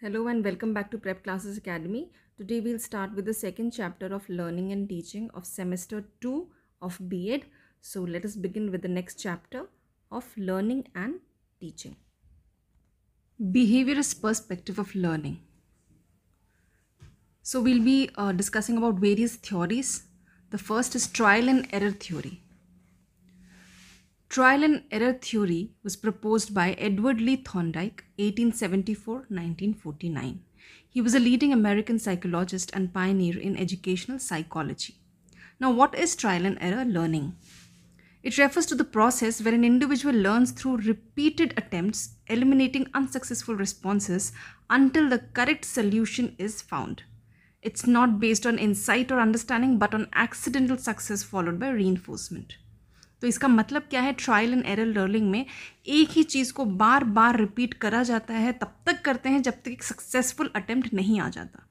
Hello and welcome back to Prep Classes Academy. Today we'll start with the second chapter of Learning and Teaching of semester 2 of B.Ed. So let us begin with the next chapter of Learning and Teaching. Behaviorist perspective of learning. So we'll be discussing about various theories. The first is trial and error theory. Trial and error theory was proposed by Edward Lee Thorndike, 1874-1949. He was a leading American psychologist and pioneer in educational psychology. Now, what is trial and error learning? It refers to the process where an individual learns through repeated attempts, eliminating unsuccessful responses until the correct solution is found. It's not based on insight or understanding, but on accidental success followed by reinforcement. तो इसका मतलब क्या है? Trial and error learning में एक ही चीज़ को बार बार रिपीट करा जाता है, तब तक करते हैं जब तक एक सक्सेसफुल अटेम्प्ट नहीं आ जाता.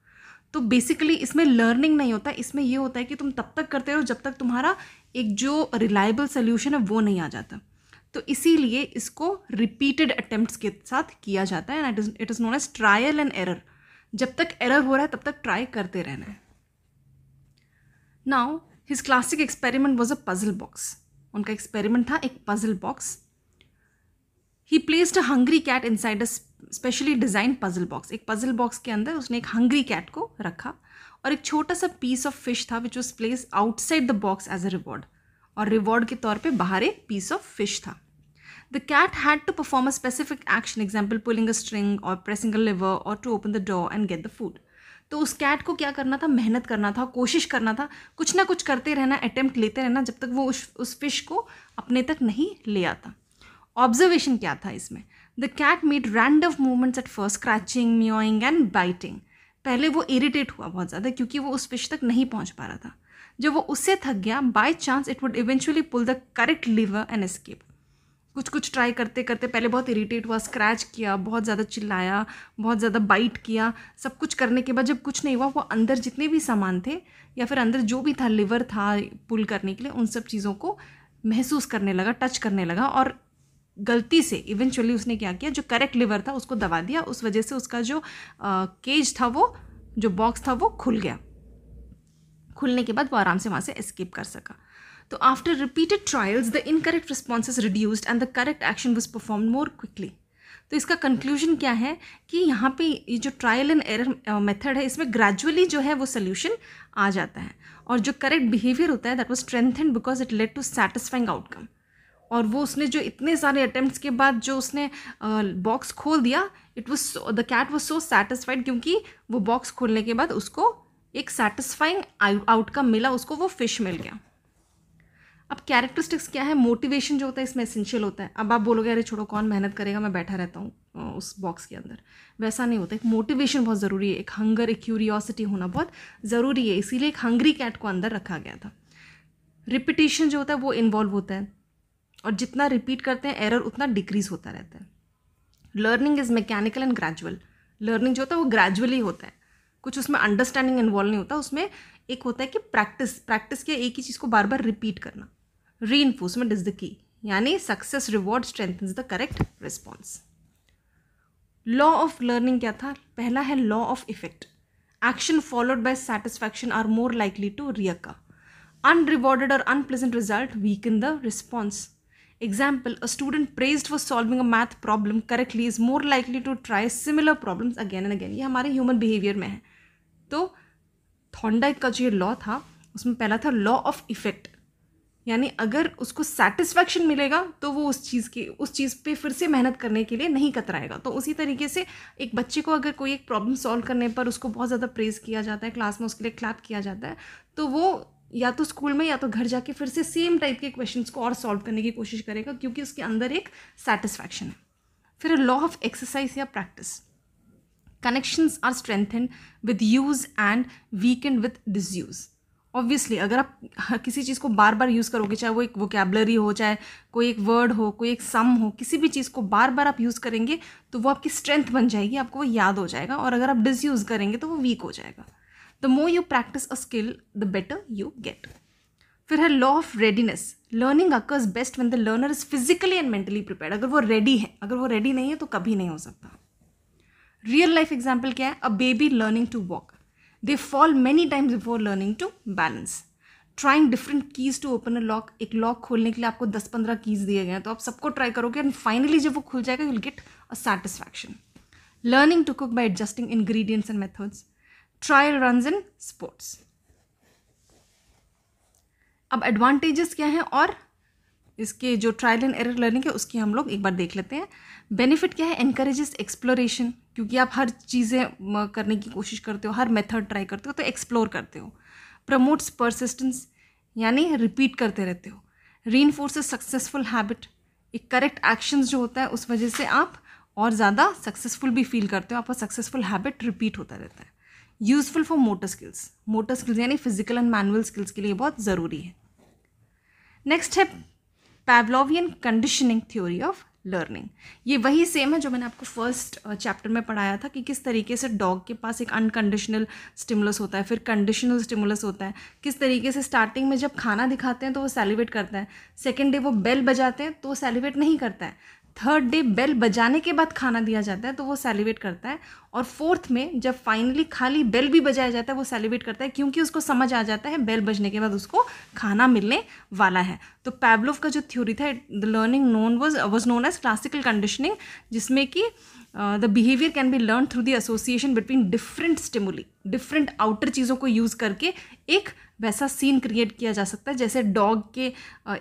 तो बेसिकली इसमें लर्निंग नहीं होता, इसमें ये होता है कि तुम तब तक करते रहो जब तक तुम्हारा एक जो रिलायबल सोल्यूशन है वो नहीं आ जाता. तो इसीलिए इसको रिपीटेड अटेम्प्ट्स के साथ किया जाता है and it is known as trial and error. जब तक एरर हो रहा है तब तक ट्राई करते रहना है. Now his classic experiment was a puzzle box. उनका एक्सपेरिमेंट था एक puzzle box. He placed a hungry cat inside a specially design puzzle box. एक पजल बॉक्स के अंदर उसने एक हंग्री कैट को रखा और एक छोटा सा पीस ऑफ फिश था which was place outside the box as a reward. और रिवॉर्ड के तौर पे बाहर एक पीस ऑफ फिश था. The cat had to perform a specific action, example pulling a string or pressing a lever or to open the door and get the food. तो उस cat को क्या करना था? मेहनत करना था, कोशिश करना था, कुछ ना कुछ करते रहना, अटेम्प्ट लेते रहना जब तक वो उस फिश को अपने तक नहीं ले आता. ऑब्जर्वेशन क्या था इसमें? The cat made random movements at first, scratching, meowing and biting. पहले वो इरिटेट हुआ बहुत ज़्यादा क्योंकि वो उस फिश तक नहीं पहुंच पा रहा था. जब वो उससे थक गया, by chance it would eventually pull the correct lever and escape. कुछ ट्राई करते करते पहले बहुत इरिटेट हुआ, स्क्रैच किया, बहुत ज़्यादा चिल्लाया, बहुत ज़्यादा बाइट किया. सब कुछ करने के बाद जब कुछ नहीं हुआ, वो अंदर जितने भी सामान थे या फिर अंदर जो भी था, लिवर था पुल करने के लिए, उन सब चीज़ों को महसूस करने लगा, टच करने लगा और गलती से इवेंचुअली उसने क्या किया, जो करेक्ट लिवर था उसको दबा दिया. उस वजह से उसका जो केज था, वो जो बॉक्स था वो खुल गया. खुलने के बाद वो आराम से वहाँ से एस्केप कर सका. तो after repeated trials the incorrect responses reduced and the correct action was perform more quickly. तो इसका कंक्लूजन क्या है कि यहाँ पे ये जो ट्रायल एंड एरर मेथड है, इसमें ग्रेजुअली जो है वो सोल्यूशन आ जाता है और जो करेक्ट बिहेवियर होता है that was strengthened because it led to satisfying outcome. और वो उसने जो इतने सारे अटेम्प्ट्स के बाद जो उसने बॉक्स खोल दिया, it was the cat was so satisfied क्योंकि वो बॉक्स खोलने के बाद उसको एक सैटिस्फाइंग आउटकम मिला, उसको वो फिश मिल गया. अब कैरेक्टरिस्टिक्स क्या है? मोटिवेशन जो होता है इसमें एसेंशियल होता है. अब आप बोलोगे अरे छोड़ो, कौन मेहनत करेगा, मैं बैठा रहता हूँ उस बॉक्स के अंदर. वैसा नहीं होता. एक मोटिवेशन बहुत ज़रूरी है, एक हंगर, एक क्यूरियोसिटी होना बहुत ज़रूरी है. इसीलिए एक हंग्री कैट को अंदर रखा गया था. रिपीटिशन जो होता है वो इन्वॉल्व होता है और जितना रिपीट करते हैं एरर उतना डिक्रीज होता रहता है. Learning is mechanical and gradual. Learning जो होता है वो ग्रेजुअली होता है, कुछ उसमें अंडरस्टैंडिंग इन्वॉल्व नहीं होता. उसमें एक होता है कि प्रैक्टिस किया, एक ही चीज़ को बार बार रिपीट करना. Reinforcement is the key, यानी success reward strengthens the correct response. Law of learning क्या था? पहला है law of effect. Action followed by satisfaction are more likely to recur. Unrewarded और unpleasant result weaken the response. Example, a student praised for solving a math problem correctly is more likely to try similar problems again and again. ये हमारे human behaviour में है. तो Thorndike का जो ये law था उसमें पहला था लॉ ऑफ इफेक्ट, यानी अगर उसको सेटिस्फैक्शन मिलेगा तो वो उस चीज़ पे फिर से मेहनत करने के लिए नहीं कतराएगा. तो उसी तरीके से एक बच्चे को अगर कोई एक प्रॉब्लम सॉल्व करने पर उसको बहुत ज़्यादा प्रेज़ किया जाता है, क्लास में उसके लिए क्लैप किया जाता है, तो वो या तो स्कूल में या तो घर जाके फिर से सेम टाइप के क्वेश्चंस को और सॉल्व करने की कोशिश करेगा क्योंकि उसके अंदर एक सेटिस्फैक्शन है. फिर लॉ ऑफ एक्सरसाइज या practice. Connections are strengthened with use and weakened with disuse. Obviously अगर आप किसी चीज़ को बार बार यूज़ करोगे, चाहे वो एक वोकेबलरी हो, चाहे कोई एक वर्ड हो, कोई एक सम हो, किसी भी चीज़ को बार बार आप यूज़ करेंगे तो वो आपकी स्ट्रेंथ बन जाएगी, आपको वो याद हो जाएगा. और अगर आप डिसयूज़ करेंगे तो वो वीक हो जाएगा. The more you practice a skill the better you get. फिर है law of readiness. Learning occurs best when the learner is physically and mentally prepared. अगर वो रेडी है, अगर वो रेडी नहीं है तो कभी नहीं हो सकता. रियल लाइफ एग्जाम्पल क्या है? A baby learning to walk, they fall many times before learning to balance. Trying different keys to open a lock, एक लॉक खोलने के लिए आपको 10-15 कीज दिए गए हैं, तो आप सबको ट्राई करोगे एंड फाइनली जब वो खुल जाएगा you will get a satisfaction. Learning to cook by adjusting ingredients and methods. Trial runs in sports. अब एडवांटेजेस क्या हैं और इसके जो ट्रायल एंड एरर लर्निंग है उसकी हम लोग एक बार देख लेते हैं. बेनिफिट क्या है? एनकरेजेस एक्सप्लोरेशन, क्योंकि आप हर चीज़ें करने की कोशिश करते हो, हर मेथड ट्राई करते हो, तो एक्सप्लोर करते हो. प्रमोट्स परसिस्टेंस, यानी रिपीट करते रहते हो. रीइंफोर्सेस सक्सेसफुल हैबिट, एक करेक्ट एक्शंस जो होता है उस वजह से आप और ज़्यादा सक्सेसफुल भी फील करते हो, आपका सक्सेसफुल हैबिट रिपीट होता रहता है. Useful for motor skills, motor skills यानी फिजिकल एंड मैनुअल स्किल्स के लिए बहुत ज़रूरी है. नेक्स्ट है पैवलोवियन कंडीशनिंग थ्योरी ऑफ लर्निंग. ये वही सेम है जो मैंने आपको फर्स्ट चैप्टर में पढ़ाया था कि किस तरीके से डॉग के पास एक अनकंडीशनल स्टिमुलस होता है, फिर कंडीशनल स्टिमुलस होता है. किस तरीके से स्टार्टिंग में जब खाना दिखाते हैं तो वो सैलिवेट करता है, सेकेंड डे वो बेल बजाते हैं तो वो सैलिवेट नहीं करता है, थर्ड डे बेल बजाने के बाद खाना दिया जाता है तो वो सैलिवेट करता है, और फोर्थ में जब फाइनली खाली बेल भी बजाया जाता है वो सैलिवेट करता है, क्योंकि उसको समझ आ जाता है बेल बजने के बाद उसको खाना मिलने वाला है. तो पैवलोव का जो थ्योरी था, the learning was known as classical conditioning, जिसमें कि the behaviour can be learn through the association between different stimuli, different outer चीज़ों को यूज़ करके एक वैसा सीन क्रिएट किया जा सकता है. जैसे डॉग के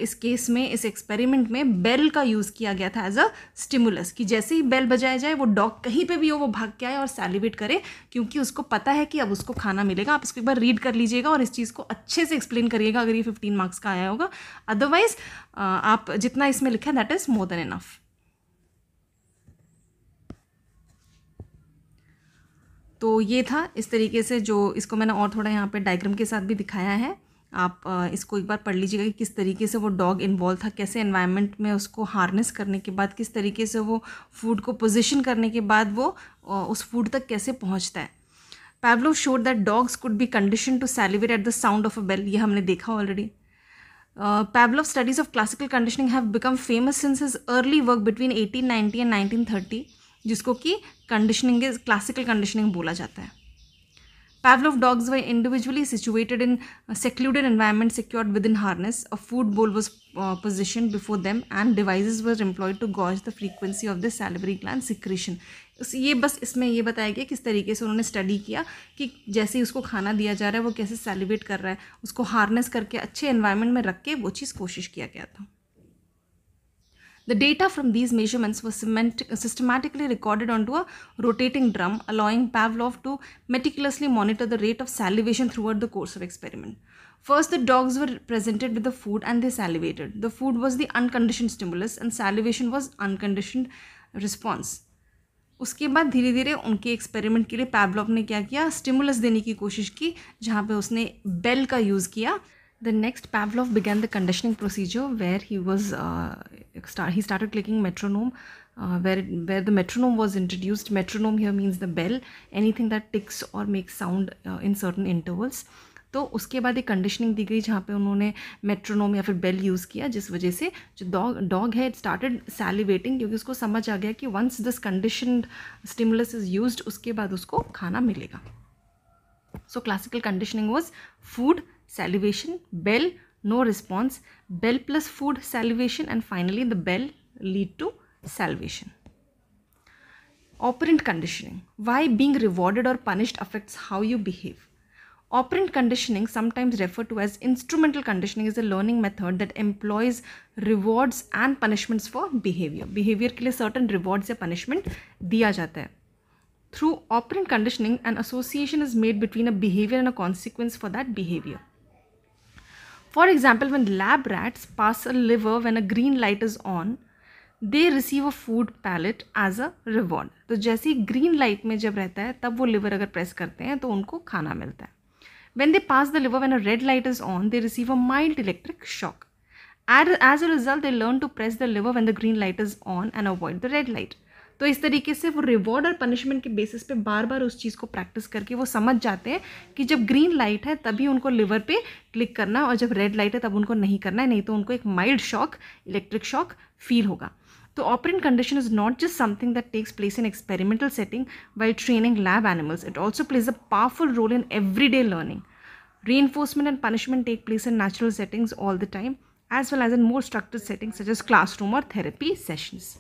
इस केस में, इस एक्सपेरिमेंट में बेल का यूज़ किया गया था एज अ स्टिमुलस, कि जैसे ही बेल बजाया जाए वो डॉग कहीं पे भी हो वो भाग के आए और सैलिवेट करे, क्योंकि उसको पता है कि अब उसको खाना मिलेगा. आप इसको एक बार रीड कर लीजिएगा और इस चीज़ को अच्छे से एक्सप्लेन करिएगा अगर ये 15 मार्क्स का आया होगा. अदरवाइज आप जितना इसमें लिखा है that is more than enough. तो ये था इस तरीके से, जो इसको मैंने और थोड़ा यहाँ पे डायग्राम के साथ भी दिखाया है. आप इसको एक बार पढ़ लीजिएगा कि किस तरीके से वो डॉग इन्वॉल्व था, कैसे एनवायरनमेंट में उसको हार्नेस करने के बाद किस तरीके से वो फूड को पोजीशन करने के बाद वो उस फूड तक कैसे पहुँचता है. Pavlov showed that dogs could be condition to salivate at the sound of a bell, ये हमने देखा already. Pavlov's studies of classical conditioning have become famous since his early work between 1890 and 1930, जिसको कि conditioning classical conditioning बोला जाता है. Pavlov dogs were individually situated in a secluded environment secured within harness. A food bowl was positioned before them and devices were employed to gauge the frequency of the salivary gland secretion. ये बस इसमें ये बताया गया किस तरीके से उन्होंने स्टडी किया कि जैसे ही उसको खाना दिया जा रहा है वो कैसे सैलिवेट कर रहा है, उसको हार्नेस करके अच्छे एनवायरनमेंट में रख के वो चीज़ कोशिश किया गया था. The data from these measurements was systematically recorded onto a rotating drum, allowing Pavlov to meticulously monitor the rate of salivation throughout the course of experiment. First, the dogs were presented with the food and they salivated. The food was the unconditioned stimulus and salivation was unconditioned response. उसके बाद धीरे धीरे उनके experiment के लिए पैवलोव ने क्या किया, स्टिमुलस देने की कोशिश की, जहाँ पे उसने बेल का यूज़ किया. The next, Pavlov began the conditioning procedure where he started clicking metronome, where the metronome was introduced. Metronome here means the bell, anything that ticks or makes sound in certain intervals. तो उसके बाद एक conditioning दी गई जहाँ पे उन्होंने metronome या फिर बेल यूज़ किया, जिस वजह से जो डॉग है इट स्टार्टेड सैलिवेटिंग, क्योंकि उसको समझ आ गया कि once this conditioned stimulus is used उसके बाद उसको खाना मिलेगा. So classical conditioning was food, salivation, bell, no response, bell plus food, salivation, and finally the bell lead to salivation. Operant conditioning. Why being rewarded or punished affects how you behave. Operant conditioning, sometimes referred to as instrumental conditioning, is a learning method that employs rewards and punishments for behavior. Behavior के लिए certain rewards या punishment दिया जाता है. Through operant conditioning, an association is made between a behavior and a consequence for that behavior. For example, when lab rats pass a lever when a green light is on, they receive a food pellet as a reward. तो जैसे ही green light में जब रहता है तब वो lever अगर press करते हैं तो उनको खाना मिलता है. When they pass the lever when a red light is on, they receive a mild electric shock. As a result, they learn to press the lever when the green light is on and avoid the red light. तो इस तरीके से वो reward और punishment के basis पे बार बार उस चीज़ को प्रैक्टिस करके वो समझ जाते हैं कि जब ग्रीन लाइट है तभी उनको लिवर पे क्लिक करना है और जब रेड लाइट है तब उनको नहीं करना है, नहीं तो उनको एक mild shock, electric shock feel होगा. तो operant condition is not just something that takes place in experimental setting while training lab animals, it also plays a powerful role in everyday learning. Reinforcement and punishment take place in natural settings all the time, as well as in more structured settings such as classroom or therapy sessions.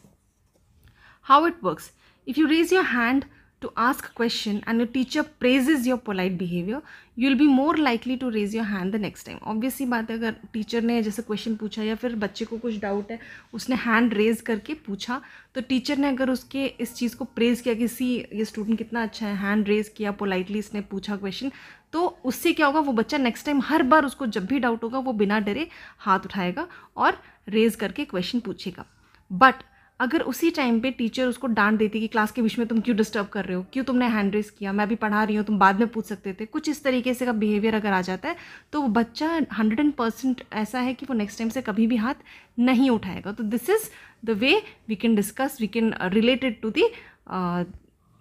How it works: if you raise your hand to ask a question and your teacher praises your polite behavior, you will be more likely to raise your hand the next time. Obviously बात है, अगर teacher ने जैसे question पूछा या फिर बच्चे को कुछ डाउट है, उसने हैंड रेज करके पूछा, तो टीचर ने अगर उसके इस चीज़ को प्रेज किया कि सी ये स्टूडेंट कितना अच्छा है, हैंड रेज किया, पोलाइटली इसने पूछा क्वेश्चन, तो उससे क्या होगा, वो बच्चा नेक्स्ट टाइम हर बार उसको जब भी डाउट होगा वो बिना डरे हाथ उठाएगा और रेज करके क्वेश्चन पूछेगा. बट अगर उसी टाइम पे टीचर उसको डांट देती कि क्लास के बीच में तुम क्यों डिस्टर्ब कर रहे हो, क्यों तुमने हैंड रेस किया, मैं अभी पढ़ा रही हूँ, तुम बाद में पूछ सकते थे, कुछ इस तरीके से का बिहेवियर अगर आ जाता है, तो वो बच्चा 100% ऐसा है कि वो नेक्स्ट टाइम से कभी भी हाथ नहीं उठाएगा. तो this is the way we can discuss, we can related to the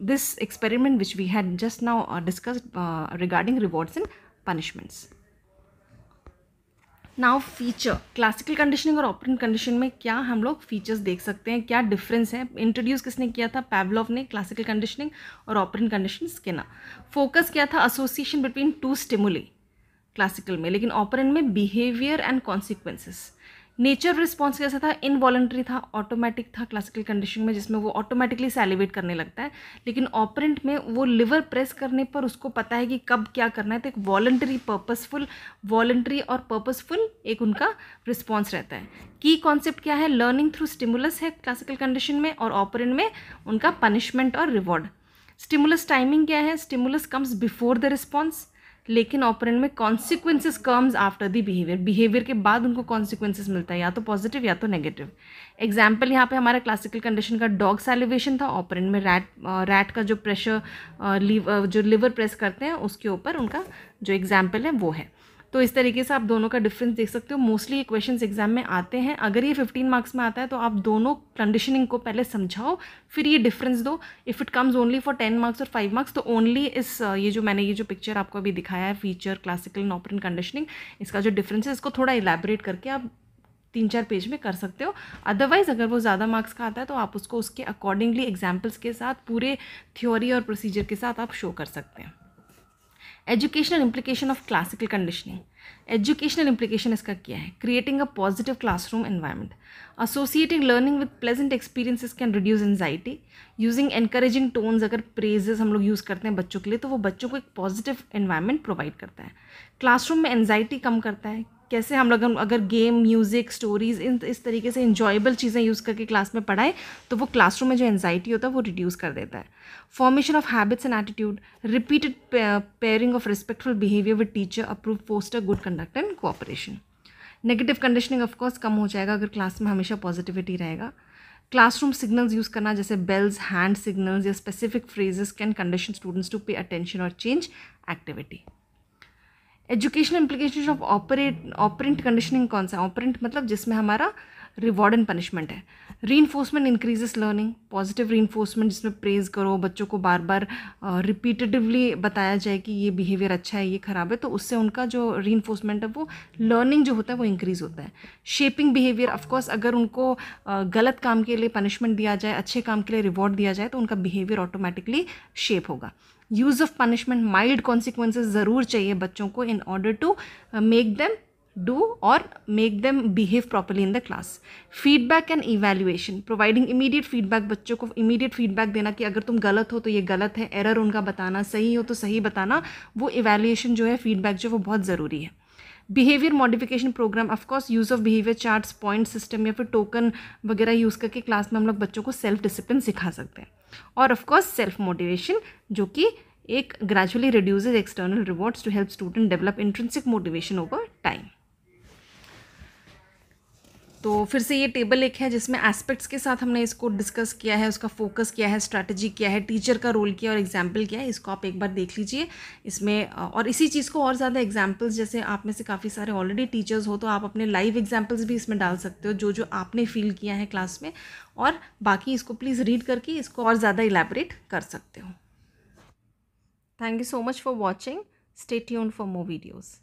this experiment which we had just now discussed regarding rewards and punishments. Now feature, classical conditioning और ऑपरेंट कंडीशन में क्या हम लोग फीचर्स देख सकते हैं, क्या difference है. इंट्रोड्यूस किसने किया था, पैवलोव ने, क्लासिकल कंडीशनिंग और ऑपरेंट कंडीशन स्किनर. फोकस क्या था, association between two stimuli classical में, लेकिन ऑपरेंट में behaviour and consequences. Nature response कैसा था, इनवॉलंटरी था, ऑटोमेटिक था क्लासिकल कंडीशन में, जिसमें वो ऑटोमेटिकली सैलिवेट करने लगता है. लेकिन ऑपरेंट में वो लिवर प्रेस करने पर उसको पता है कि कब क्या करना है. तो एक वॉलंटरी और पर्पसफुल एक उनका रिस्पॉन्स रहता है. की कॉन्सेप्ट क्या है, लर्निंग थ्रू स्टिमुलस है क्लासिकल कंडीशन में, और ऑपरेंट में उनका पनिशमेंट और रिवॉर्ड. स्टिमुलस टाइमिंग क्या है, stimulus comes before the response, लेकिन ऑपरेंट में consequences comes after the behaviour के बाद उनको कॉन्सिक्वेंसेस मिलता है, या तो पॉजिटिव या तो नेगेटिव. एग्जाम्पल यहाँ पे हमारा क्लासिकल कंडीशन का डॉग सैलिवेशन था, ऑपरेंट में रैट का जो प्रेशर जो लिवर प्रेस करते हैं उसके ऊपर उनका जो एग्जाम्पल है वो है. तो इस तरीके से आप दोनों का डिफरेंस देख सकते हो. मोस्टली ये क्वेश्चंस एग्जाम में आते हैं. अगर ये 15 मार्क्स में आता है तो आप दोनों कंडीशनिंग को पहले समझाओ, फिर ये डिफरेंस दो. If it comes only for 10 marks और 5 मार्क्स, तो ओनली इस ये जो पिक्चर आपको अभी दिखाया है, feature, classical and operant conditioning, इसका जो डिफरेंस है इसको थोड़ा इलेबोरेट करके आप 3-4 पेज में कर सकते हो. अदरवाइज़ अगर वो ज़्यादा मार्क्स का आता है तो आप उसको उसके अकॉर्डिंगली एग्जाम्पल्स के साथ, पूरे थ्योरी और प्रोसीजर के साथ आप शो कर सकते हैं. Educational implication of classical conditioning. Educational implication इसका क्या है, creating a positive classroom environment, associating learning with pleasant experiences can reduce anxiety, using encouraging tones. अगर प्रेजेस हम लोग यूज़ करते हैं बच्चों के लिए तो वो बच्चों को एक पॉजिटिव एनवायरनमेंट प्रोवाइड करता है. क्लासरूम में एंजाइटी कम करता है. कैसे, हम लोग अगर गेम, म्यूज़िक, स्टोरीज, इस तरीके से इंजॉयबल चीज़ें यूज़ करके क्लास में पढ़ाएं तो वो क्लासरूम में जो एंजाइटी होता है वो रिड्यूस कर देता है. Formation of habits and attitude, repeated pairing of respectful behaviour with teacher approve foster good conduct and cooperation. Negative conditioning of course कम हो जाएगा अगर क्लास में हमेशा पॉजिटिविटी रहेगा. क्लासरूम सिग्नल्स यूज़ करना, जैसे बेल्स, हैंड सिग्नल्स या specific phrases can condition students to pay attention और change activity. Educational implication of operant conditioning कौन सा, ऑपरेंट मतलब जिसमें हमारा रिवॉर्ड एंड पनिशमेंट है. Reinforcement increases learning, positive reinforcement जिसमें प्रेज करो, बच्चों को बार बार रिपीटेटिवली बताया जाए कि ये बिहेवियर अच्छा है, ये ख़राब है, तो उससे उनका जो रीइंफोर्समेंट है वो लर्निंग जो होता है वो इंक्रीज़ होता है. शेपिंग बिहेवियर, ऑफकोर्स अगर उनको गलत काम के लिए पनिशमेंट दिया जाए, अच्छे काम के लिए रिवॉर्ड दिया जाए तो उनका बिहेवियर ऑटोमेटिकली शेप होगा. Use of punishment, mild consequences ज़रूर चाहिए बच्चों को in order to make them do or make them behave properly in the class. Feedback and evaluation, providing immediate feedback, बच्चों को immediate feedback देना कि अगर तुम गलत हो तो ये गलत है, एरर उनका बताना, सही हो तो सही बताना, वो evaluation जो है, feedback जो, वो बहुत ज़रूरी है. Behaviour modification programme, of course use of behaviour charts, point system या फिर टोकन वगैरह यूज़ करके क्लास में हम लोग बच्चों को सेल्फ डिसिप्लिन सिखा सकते हैं. और ऑफकोर्स सेल्फ मोटिवेशन, जो कि एक gradually reduces external rewards to help student develop intrinsic motivation over time. तो फिर से ये टेबल एक है जिसमें एस्पेक्ट्स के साथ हमने इसको डिस्कस किया है, उसका फोकस क्या है, स्ट्रैटेजी क्या है, टीचर का रोल क्या है और एग्जाम्पल क्या है. इसको आप एक बार देख लीजिए इसमें. और इसी चीज़ को और ज़्यादा एग्जाम्पल्स, जैसे आप में से काफ़ी सारे ऑलरेडी टीचर्स हो तो आप अपने लाइव एग्जाम्पल्स भी इसमें डाल सकते हो, जो आपने फील किया है क्लास में. और बाकी इसको प्लीज़ रीड करके इसको और ज़्यादा इलैबोरेट कर सकते हो. Thank you so much for watching. Stay tuned for more videos.